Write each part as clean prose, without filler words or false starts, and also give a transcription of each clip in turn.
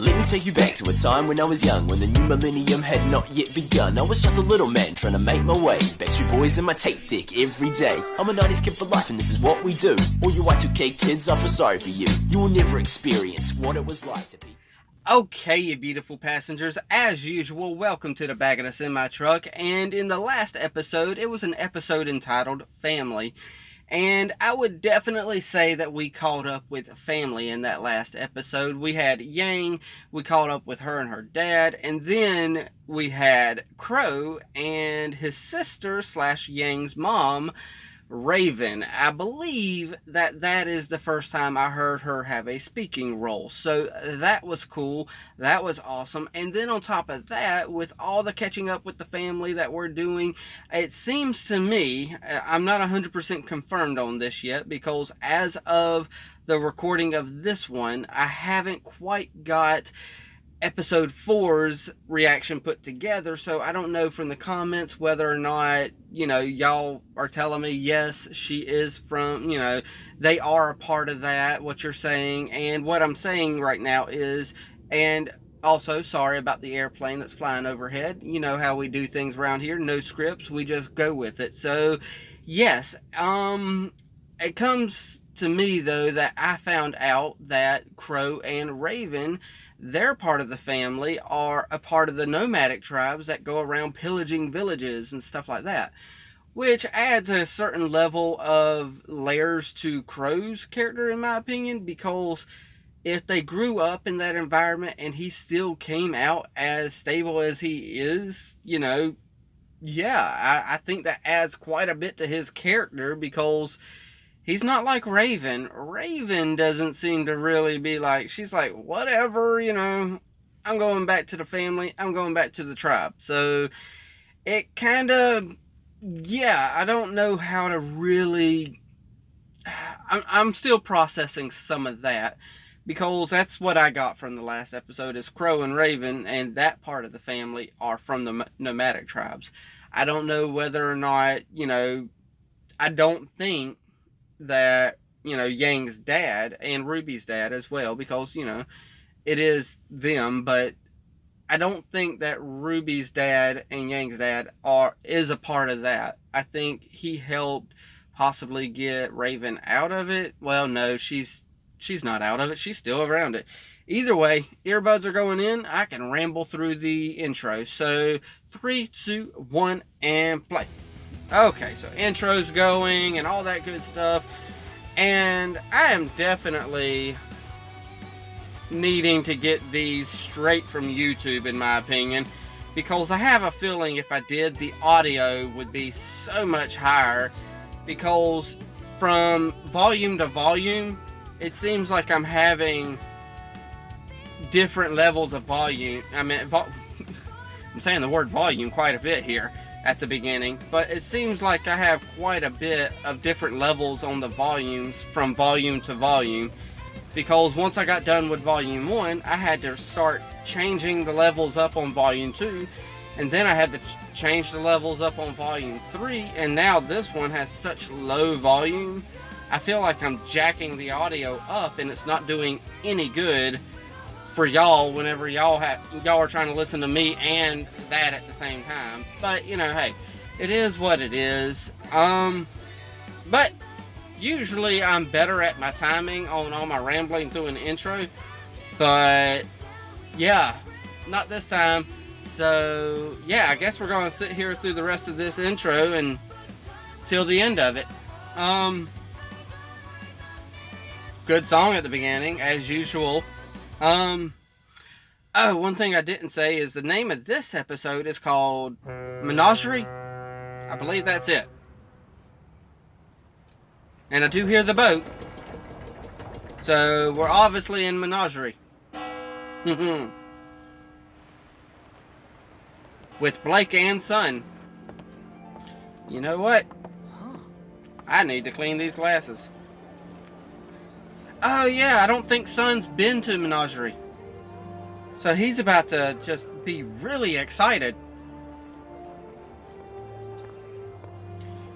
Let me take you back to a time when I was young, when the new millennium had not yet begun. I was just a little man trying to make my way. Backstreet Boys in my tape deck every day. I'm a 90s kid for life and this is what we do. All you Y2K kids, I feel sorry for you. You will never experience what it was like to be... Okay, you beautiful passengers, as usual, welcome to the back of the semi-truck. And in the last episode, it was an episode entitled Family. And I would definitely say that we caught up with family in that last episode. We had Yang, we caught up with her and her dad, and then we had Crow and his sister / Yang's mom, Raven. I believe that is the first time I heard her have a speaking role. So that was cool. That was awesome. And then on top of that, with all the catching up with the family that we're doing, it seems to me, I'm not 100% confirmed on this yet, because as of the recording of this one, I haven't quite got episode 4's reaction put together, so I don't know from the comments whether or not, y'all are telling me, yes, she is from, they are a part of that, what you're saying, and what I'm saying right now is, and also, sorry about the airplane that's flying overhead, you know how we do things around here, no scripts, we just go with it, so, yes, it comes to me, though, that I found out that Crow and Raven, their part of the family, are a part of the nomadic tribes that go around pillaging villages and stuff like that. Which adds a certain level of layers to Crow's character, in my opinion, because if they grew up in that environment and he still came out as stable as he is, I think that adds quite a bit to his character, because he's not like Raven. Raven doesn't seem to really be like, she's like, whatever, I'm going back to the family. I'm going back to the tribe. So it kind of, I don't know how to really, I'm still processing some of that, because that's what I got from the last episode is Crow and Raven, and that part of the family are from the nomadic tribes. I don't know whether or not, I don't think that, Yang's dad and Rwby's dad as well, because, it is them, but I don't think that Rwby's dad and Yang's dad is a part of that. I think he helped possibly get Raven out of it. Well, no, she's not out of it. She's still around it. Either way, earbuds are going in. I can ramble through the intro. So 3, 2, 1, and play. Okay, so intro's going and all that good stuff. And I am definitely needing to get these straight from YouTube, in my opinion, because I have a feeling if I did, the audio would be so much higher, because from volume to volume, it seems like I'm having different levels of volume. I'm saying the word volume quite a bit here at the beginning, but it seems like I have quite a bit of different levels on the volumes from volume to volume, because once I got done with volume 1, I had to start changing the levels up on volume 2, and then I had to change the levels up on volume 3, and now this one has such low volume, I feel like I'm jacking the audio up, and it's not doing any good for y'all whenever y'all are trying to listen to me and that at the same time. But hey, it is what it is. But usually I'm better at my timing on all my rambling through an intro, but yeah, not this time. So yeah, I guess we're gonna sit here through the rest of this intro and till the end of it. Good song at the beginning, as usual. Oh, one thing I didn't say is the name of this episode is called Menagerie. I believe that's it. And I do hear the boat. So, we're obviously in Menagerie. With Blake and Son. You know what? I need to clean these glasses. Oh yeah, I don't think Son's been to Menagerie. So he's about to just be really excited.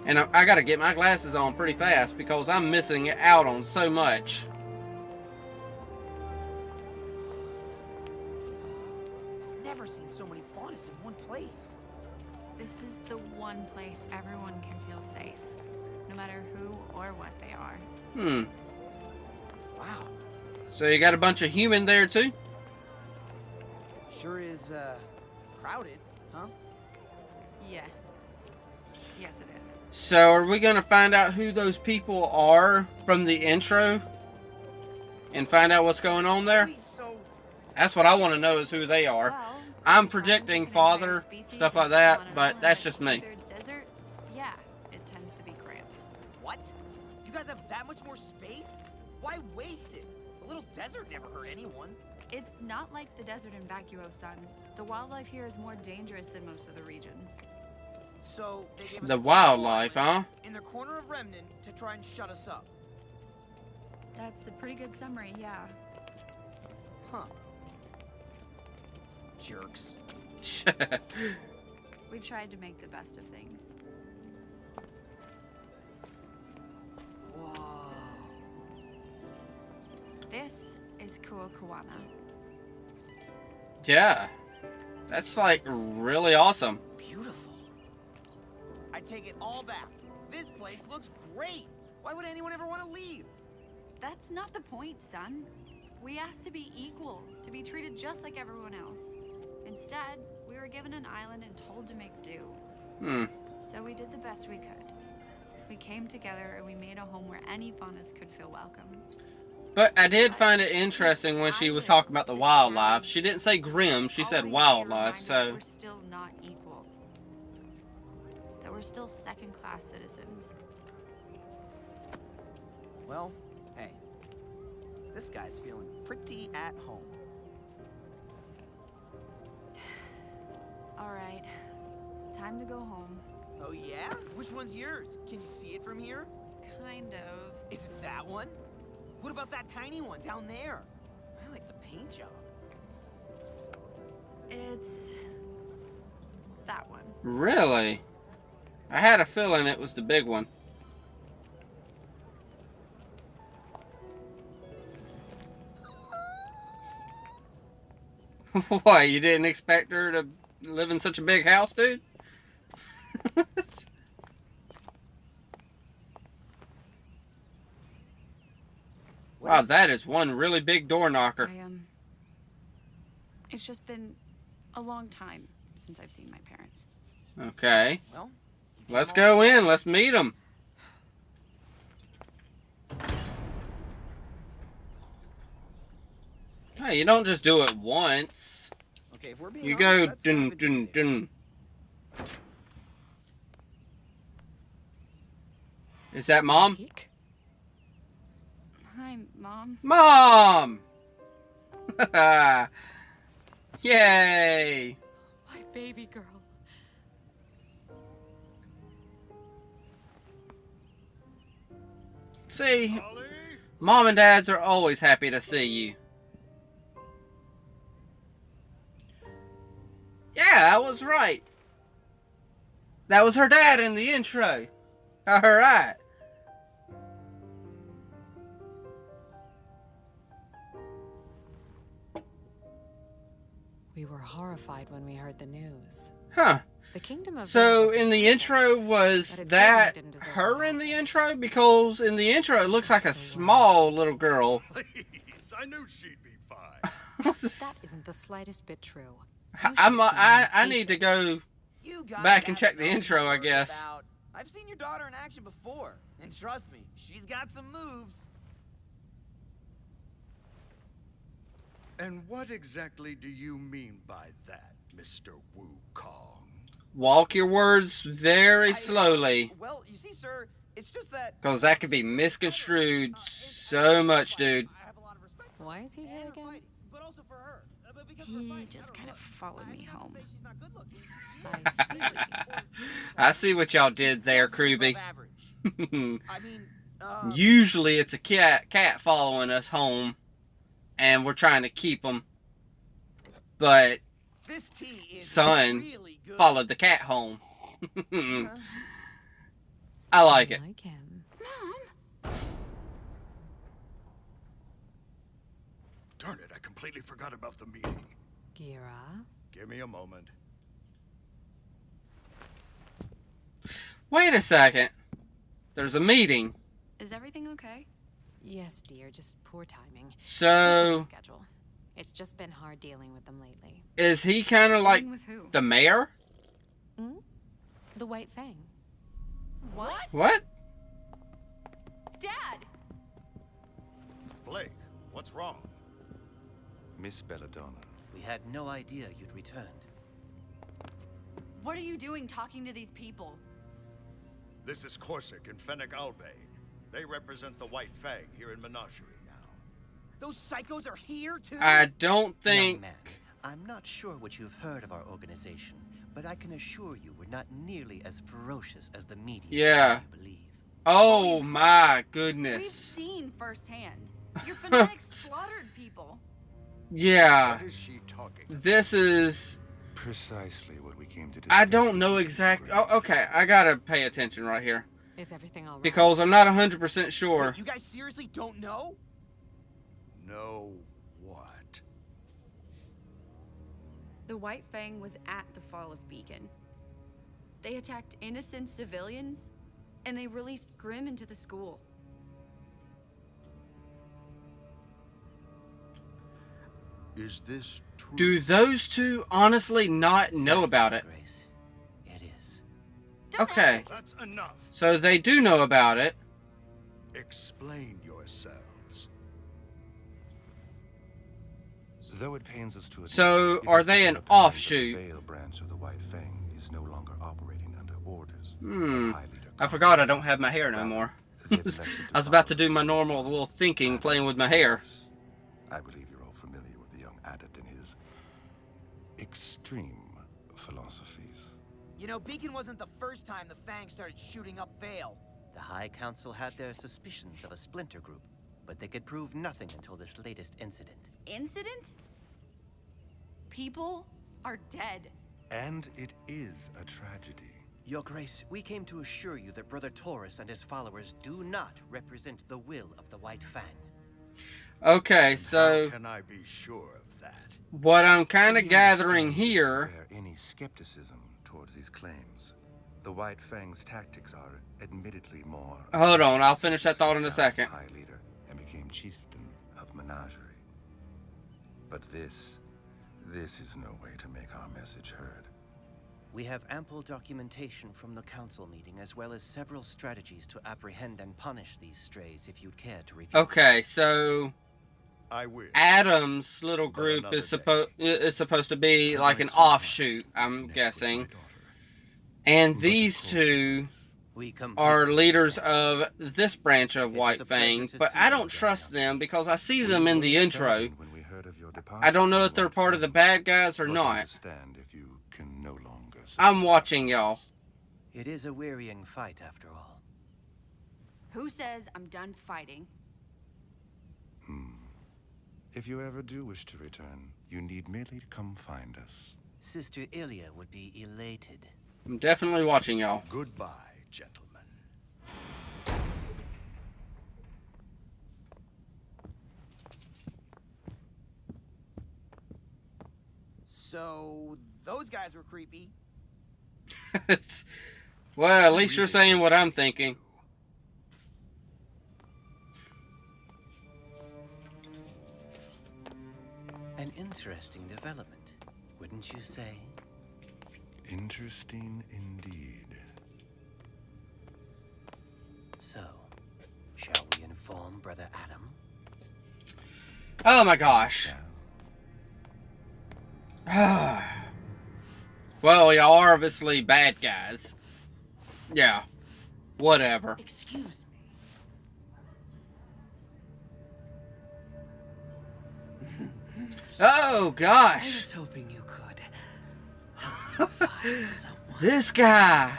And I gotta get my glasses on pretty fast because I'm missing out on so much. never seen so many faunas in one place. This is the one place everyone can feel safe, no matter who or what they are. Wow. So you got a bunch of human there too? Sure is, crowded, huh? Yes. Yes, it is. So are we gonna find out who those people are from the intro? And find out what's going on there? That's what I want to know, is who they are. Well, I'm predicting father, stuff like that, but that's just me. Desert, yeah, it tends to be cramped. What? You guys have that much more space? Why waste it? A little desert never hurt anyone. It's not like the desert in Vacuo, son. The wildlife here is more dangerous than most of the regions. So they gave us The a wildlife, huh? in their corner of Remnant to try and shut us up. That's a pretty good summary, yeah. Huh. Jerks. We've tried to make the best of things. Whoa. This is Kuokawana. Yeah. That's like really awesome. Beautiful. I take it all back. This place looks great. Why would anyone ever want to leave? That's not the point, son. We asked to be equal, to be treated just like everyone else. Instead, we were given an island and told to make do. So we did the best we could. We came together and we made a home where any faunas could feel welcome. But I did find it interesting when she was talking about the wildlife. She didn't say grim, she said wildlife, so... We're still not equal. That we're still second-class citizens. Well, hey. This guy's feeling pretty at home. All right. Time to go home. Oh yeah? Which one's yours? Can you see it from here? Kind of. Is it that one? What about that tiny one down there? I like the paint job. It's... that one. Really? I had a feeling it was the big one. What, you didn't expect her to live in such a big house, dude? Wow, that is one really big door knocker. It's just been a long time since I've seen my parents. Okay. Well, let's go in. Let's meet them. Hey, you don't just do it once. Okay, if we're being you honest, go dun dun dun. Is that Mom? Hi, Mom. Mom! Yay! My baby girl. See, Mom and Dads are always happy to see you. Yeah, I was right. That was her dad in the intro. Alright. We were horrified when we heard the news. Huh. The kingdom of so in the intro, was that her in the intro? Because in the intro it looks like a small little girl. Please, I knew she'd be fine. That isn't the slightest bit true. I need to go back and check the intro, I guess. I've seen your daughter in action before, and trust me, she's got some moves. And what exactly do you mean by that, Mr. Wukong? Walk your words very slowly. Well, you see, sir, it's just that... Because that could be misconstrued so much, dude. Why is he here again? He just kind of followed me home. I see. I see what y'all did there, Rwby. Usually it's a cat following us home, and we're trying to keep them. But son followed the cat home. I like it. Like him. Mom! Darn it, I completely forgot about the meeting. Gira? Give me a moment. Wait a second. There's a meeting. Is everything okay? Yes, dear, just poor timing. So, Schedule. It's just been hard dealing with them lately. is he kind of like With who? the mayor? Hmm? The White Fang. What? What? Dad! Blake, what's wrong? Miss Belladonna. We had no idea you'd returned. What are you doing talking to these people? This is Corsic and Fennec Albay. They represent the White Fang here in Menagerie now. Those psychos are here too? I don't think... Young man, I'm not sure what you've heard of our organization, but I can assure you we're not nearly as ferocious as the media Yeah. you believe. Oh my We've goodness. seen firsthand. Your fanatics slaughtered people. Yeah. What is she talking about? This is... Precisely what we came to discuss. I don't know exactly... Oh, okay. I gotta pay attention right here. Is everything all right? Because I'm not 100% sure. Wait, you guys seriously don't know? No what? The White Fang was at the fall of Beacon. They attacked innocent civilians, and they released Grimm into the school. Is this true? Do those two honestly not know about it? Grace, it is. Okay. That's enough. So they do know about it. Explain yourselves. Though it pains us to admit, So, it are has they become an apparent that offshoot? The Vale branch of the White Fang is no longer operating under orders. of Hmm. High Leader I forgot I don't have my hair no Rather, more. they've elected I was about to follow do my normal little thinking, playing with my hair. I believe you're all familiar with the young adept and his extreme philosophies. You know, Beacon wasn't the first time the Fang started shooting up Vale. The High Council had their suspicions of a splinter group, but they could prove nothing until this latest incident. Incident? People are dead. And it is a tragedy. Your Grace, we came to assure you that Brother Taurus and his followers do not represent the will of the White Fang. Okay, so How can I be sure of that? what I'm kind of We gathering understand here... Bear any skepticism towards these claims. The White Fang's tactics are admittedly more... Hold on, I'll finish that thought in a second. High leader and became chieftain of Menagerie. But this is no way to make our message heard. We have ample documentation from the council meeting, as well as several strategies to apprehend and punish these strays if you'd care to review. Okay, so I will. Adam's little But group another is day. supposed to be I'd like an some time offshoot, to I'm connect with guessing. my daughter. And But these of course, two We are completely leaders understand. of this branch of It was White a pleasure Fang, to but see I you don't again, trust young them because I see We them in were the intro. saddened when we heard of your departure I don't know from if they're White part of the Fang, bad guys or but not. understand if you can no longer I'm support watching y'all. It is a wearying fight, after all. Who says I'm done fighting? If you ever do wish to return, you need merely to come find us. Sister Ilya would be elated. I'm definitely watching y'all. Goodbye, gentlemen. So, those guys were creepy. Well, at least you're saying what I'm thinking. An interesting development, wouldn't you say? Interesting indeed. So, shall we inform Brother Adam? Oh my gosh. Well, y'all are obviously bad guys. Yeah. Whatever. Excuse me. Oh I gosh. was hoping you could find someone. This guy.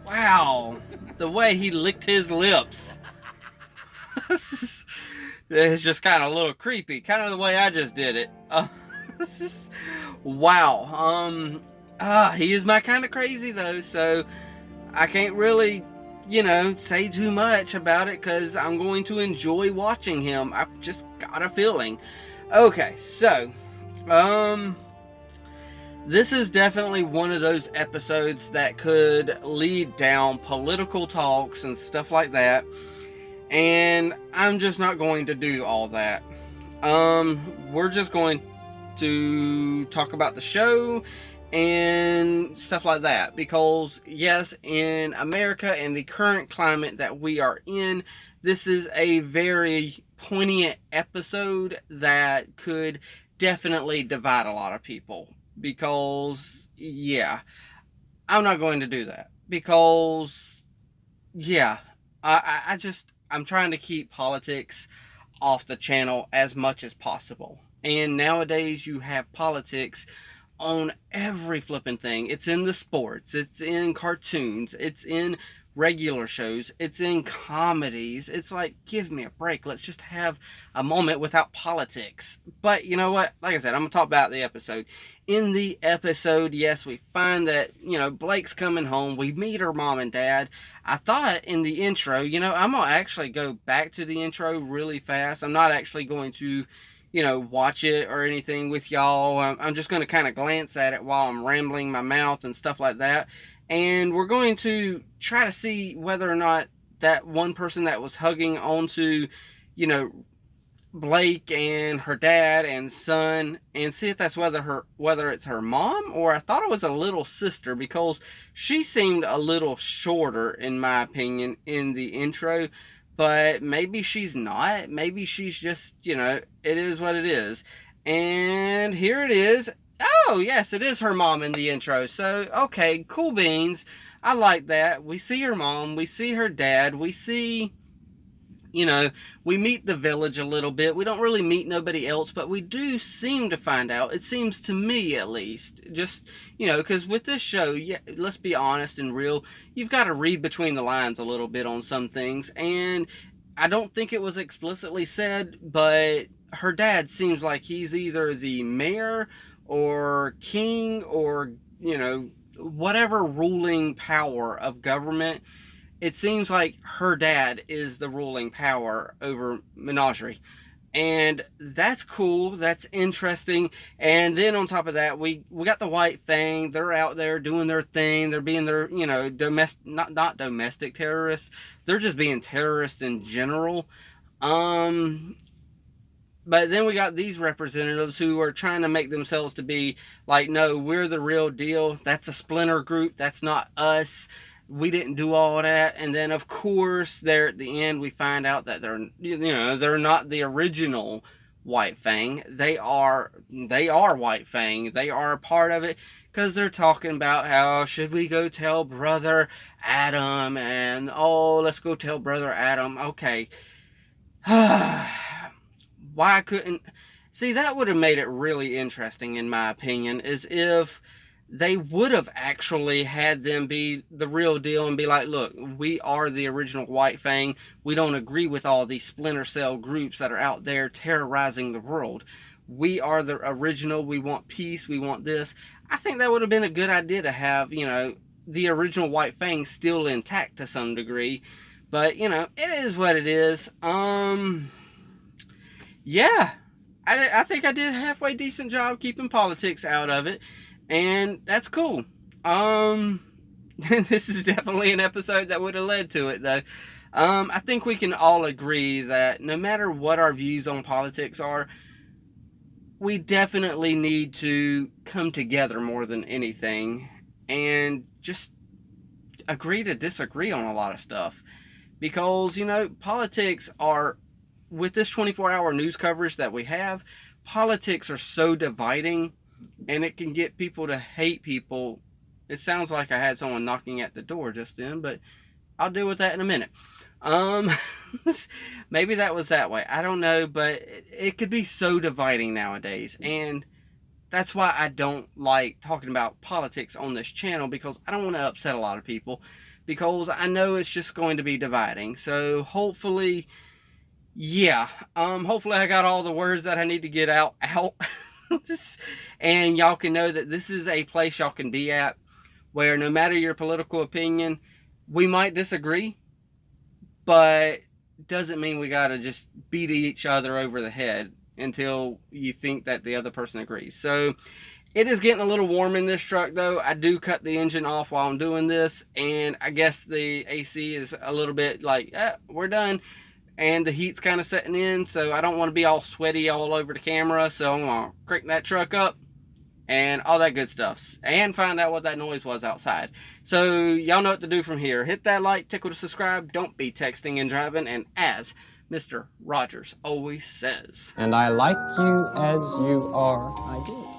Wow. The way he licked his lips. It's just kind of a little creepy. Kind of the way I just did it. Wow. He is my kind of crazy though, so I can't really, you know, say too much about it because I'm going to enjoy watching him. I've just got a feeling. Okay, so, This is definitely one of those episodes that could lead down political talks and stuff like that. And I'm just not going to do all that. We're just going to talk about the show and stuff like that. Because, yes, in America and the current climate that we are in, this is a very poignant episode that could definitely divide a lot of people. Because, yeah, I'm not going to do that. Because, yeah, I'm trying to keep politics off the channel as much as possible. And nowadays you have politics on every flipping thing. It's in the sports, it's in cartoons, it's in regular shows, it's in comedies. It's like, give me a break. Let's just have a moment without politics. But you know what? Like I said, I'm going to talk about the episode. In the episode, yes, we find that, Blake's coming home. We meet her mom and dad. I thought in the intro, I'm going to actually go back to the intro really fast. I'm not actually going to, watch it or anything with y'all. I'm just going to kind of glance at it while I'm rambling my mouth and stuff like that. And we're going to try to see whether or not that one person that was hugging onto, Blake and her dad and son, and see if that's whether it's her mom, or I thought it was a little sister, because she seemed a little shorter in my opinion in the intro. But maybe she's not. Maybe she's just, it is what it is. And here it is. Oh, yes, it is her mom in the intro. So, okay, cool beans. I like that. We see her mom. We see her dad. We see, we meet the village a little bit. We don't really meet nobody else, but we do seem to find out. It seems to me, at least. Just, because with this show, yeah, let's be honest and real. You've got to read between the lines a little bit on some things. And I don't think it was explicitly said, but her dad seems like he's either the mayor or king or, whatever ruling power of government. It seems like her dad is the ruling power over Menagerie. And that's cool. That's interesting. And then on top of that, we got the White Fang. They're out there doing their thing. They're being their, not domestic terrorists. They're just being terrorists in general. But then we got these representatives who are trying to make themselves to be like, no, we're the real deal. That's a splinter group. That's not us. We didn't do all that. And then, of course, there at the end, we find out that they're not the original White Fang. They are White Fang. They are a part of it, because they're talking about how should we go tell Brother Adam, and let's go tell Brother Adam. Okay. Why couldn't... See, that would have made it really interesting, in my opinion, is if they would have actually had them be the real deal and be like, look, we are the original White Fang. We don't agree with all these splinter cell groups that are out there terrorizing the world. We are the original. We want peace. We want this. I think that would have been a good idea to have, the original White Fang still intact to some degree. But, it is what it is. Yeah, I think I did a halfway decent job keeping politics out of it, and that's cool. This is definitely an episode that would have led to it, though. I think we can all agree that no matter what our views on politics are, we definitely need to come together more than anything, and just agree to disagree on a lot of stuff. Because, politics are... With this 24-hour news coverage that we have, politics are so dividing, and it can get people to hate people. It sounds like I had someone knocking at the door just then, but I'll deal with that in a minute. Maybe that was that way. I don't know, but it could be so dividing nowadays, and that's why I don't like talking about politics on this channel, because I don't want to upset a lot of people, because I know it's just going to be dividing. So hopefully... Yeah, hopefully I got all the words that I need to get out. And y'all can know that this is a place y'all can be at, where no matter your political opinion, we might disagree, but doesn't mean we gotta just beat each other over the head until you think that the other person agrees. So, It is getting a little warm in this truck though. I do cut the engine off while I'm doing this, and I guess the AC is a little bit like, we're done. And the heat's kind of setting in, so I don't want to be all sweaty all over the camera, so I'm going to crank that truck up and all that good stuff, and find out what that noise was outside. So y'all know what to do from here. Hit that like, tickle to subscribe, don't be texting and driving, and as Mr. Rogers always says, and I like you as you are, I do.